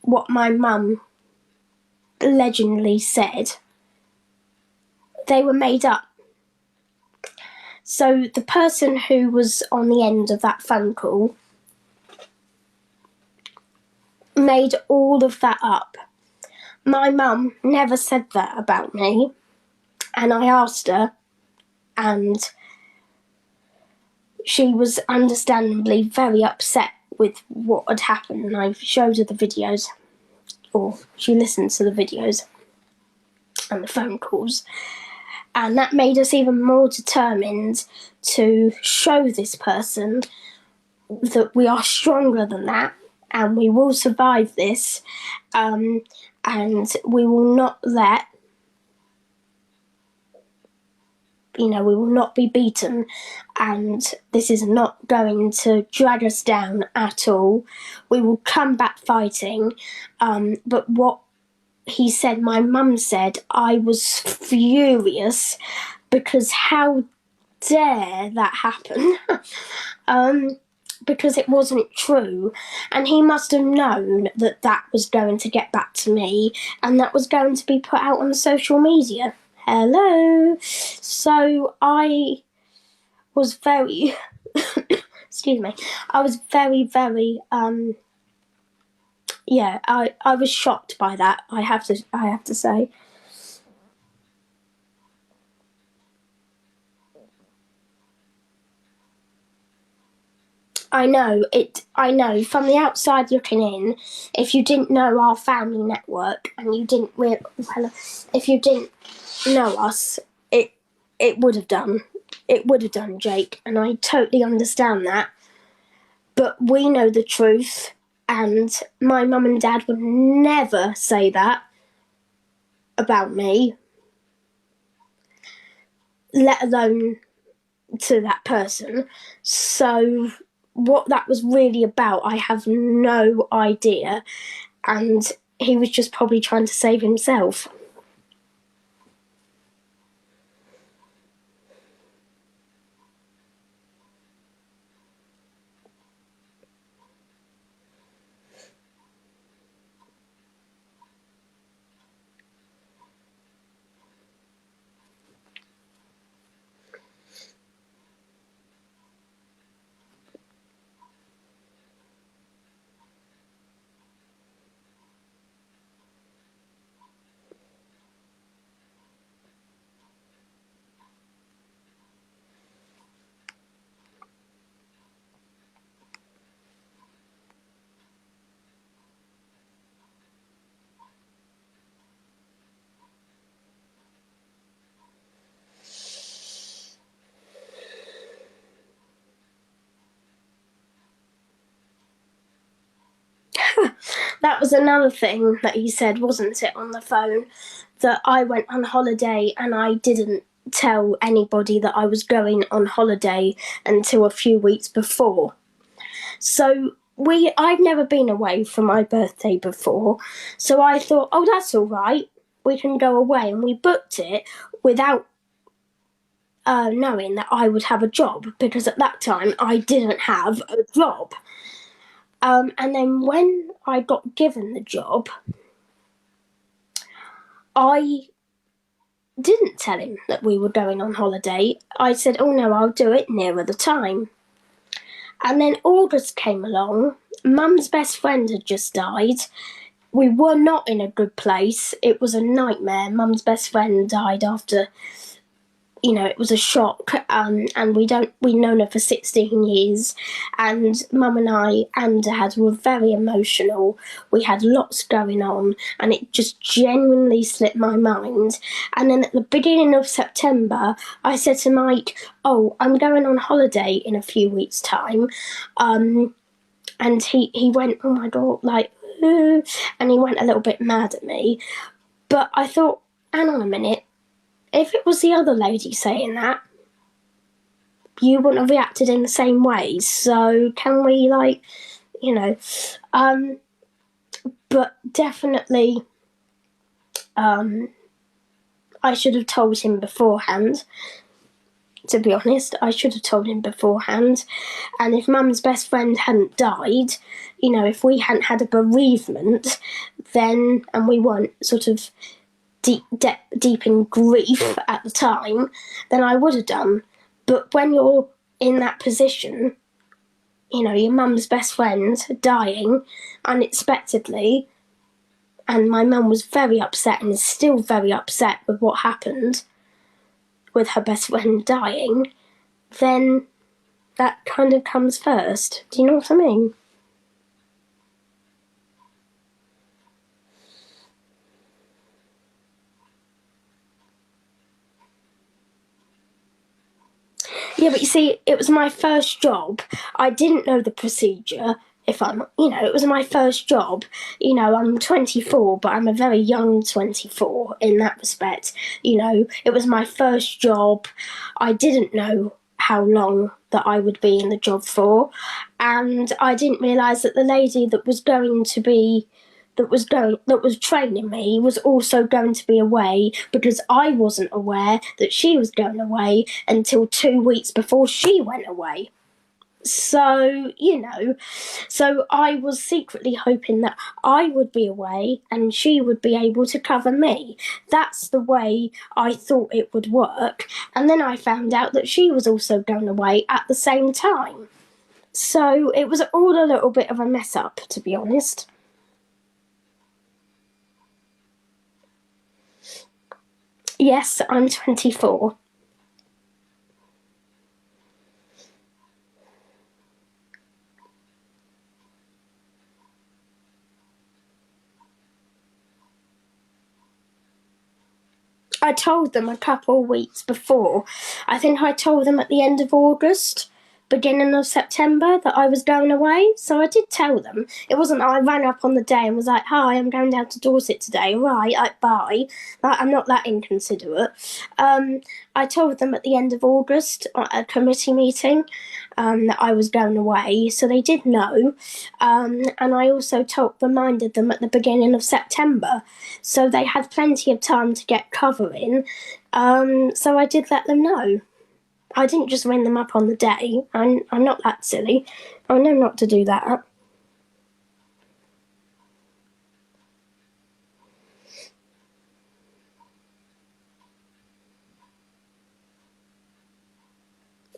what my mum allegedly said, they were made up. So the person who was on the end of that phone call made all of that up. My mum never said that about me, and I asked her, and she was understandably very upset with what had happened, and I showed her the videos, or she listened to the videos and the phone calls, and that made us even more determined to show this person that we are stronger than that, and we will survive this, and we will not let, we will not be beaten, and this is not going to drag us down at all. We will come back fighting. But what he said, my mum said, I was furious, because how dare that happen? Because it wasn't true, and he must have known that that was going to get back to me, and that was going to be put out on social media. Hello. So I was very excuse me, I was very I was shocked by that, I have to say. I know from the outside looking in, if you didn't know our family network and if you didn't know us, it would have done. It would have done, Jake, and I totally understand that. But we know the truth, and my mum and dad would never say that about me, let alone to that person. So what that was really about, I have no idea, and he was just probably trying to save himself. That was another thing that he said, wasn't it, on the phone, that I went on holiday and I didn't tell anybody that I was going on holiday until a few weeks before. So I'd never been away for my birthday before, so I thought, oh, that's all right, we can go away, and we booked it without knowing that I would have a job, because at that time I didn't have a job. And then when I got given the job, I didn't tell him that we were going on holiday. I said, oh no, I'll do it nearer the time. And then August came along. Mum's best friend had just died. We were not in a good place. It was a nightmare. Mum's best friend died after, it was a shock, and we'd known her for 16 years, and Mum and I and Dad were very emotional. We had lots going on, and it just genuinely slipped my mind. And then at the beginning of September, I said to Mike, oh, I'm going on holiday in a few weeks' time. And he went, oh my God, and he went a little bit mad at me. But I thought, hang on a minute, if it was the other lady saying that, you wouldn't have reacted in the same way. So can we, but definitely, I should have told him beforehand. to be honest. I should have told him beforehand. And if Mum's best friend hadn't died, if we hadn't had a bereavement, then, and we weren't sort of deep in grief at the time, then I would have done. But when you're in that position, your mum's best friend dying unexpectedly, and my mum was very upset and is still very upset with what happened with her best friend dying, then that kind of comes first. Do you know what I mean? Yeah, but you see, it was my first job. I didn't know the procedure. It was my first job. I'm 24, but I'm a very young 24 in that respect. It was my first job. I didn't know how long that I would be in the job for, and I didn't realise that the lady that was training me was also going to be away, because I wasn't aware that she was going away until 2 weeks before she went away. So, so I was secretly hoping that I would be away and she would be able to cover me. That's the way I thought it would work. And then I found out that she was also going away at the same time. So it was all a little bit of a mess up, to be honest. Yes, I'm 24. I told them a couple of weeks before. I think I told them at the end of August, beginning of September, that I was going away. So I did tell them. It wasn't I rang up on the day and was like, "Hi, I'm going down to Dorset today." Right, bye. I'm not that inconsiderate. I told them at the end of August at a committee meeting that I was going away, so they did know. And I also reminded them at the beginning of September, so they had plenty of time to get cover in. So I did let them know. I didn't just ring them up on the day. I'm not that silly. I know not to do that.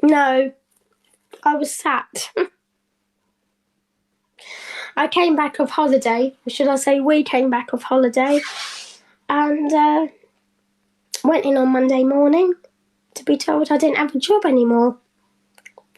No, I was sat. I came back off holiday. Should I say we came back off holiday? And went in on Monday morning to be told I didn't have a job anymore.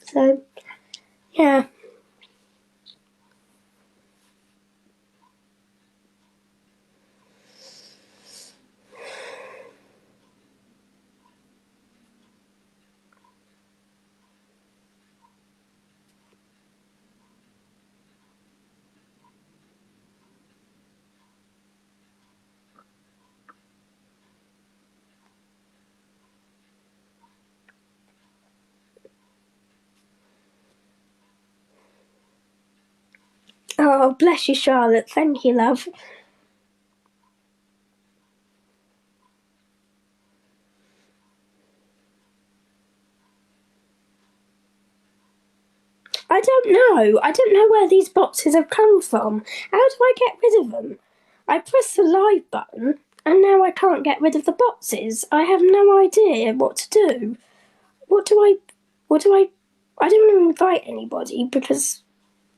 So, yeah. Oh, bless you, Charlotte. Thank you, love. I don't know. I don't know where these boxes have come from. How do I get rid of them? I press the live button and now I can't get rid of the boxes. I have no idea what to do. What do I I don't want to invite anybody because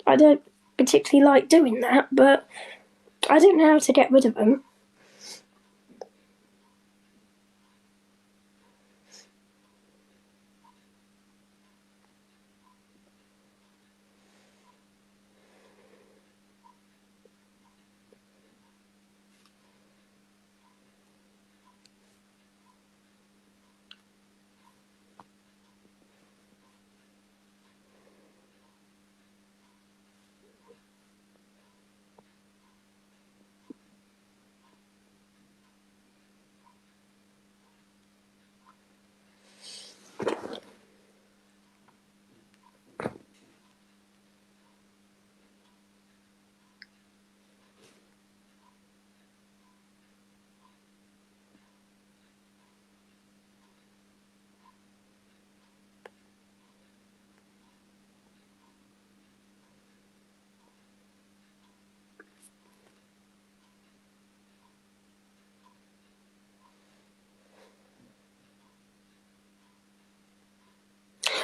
I don't particularly like doing that, but I don't know how to get rid of them.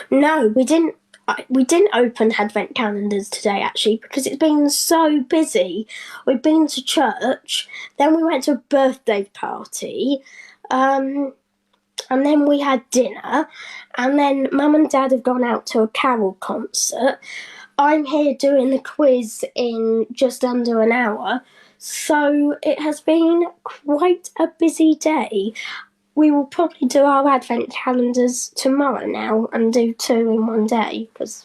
No, we didn't. We didn't open advent calendars today actually because it's been so busy. We've been to church, then we went to a birthday party, and then we had dinner, and then Mum and Dad have gone out to a carol concert. I'm here doing the quiz in just under an hour, so it has been quite a busy day. We will probably do our advent calendars tomorrow now and do 2 in one day because,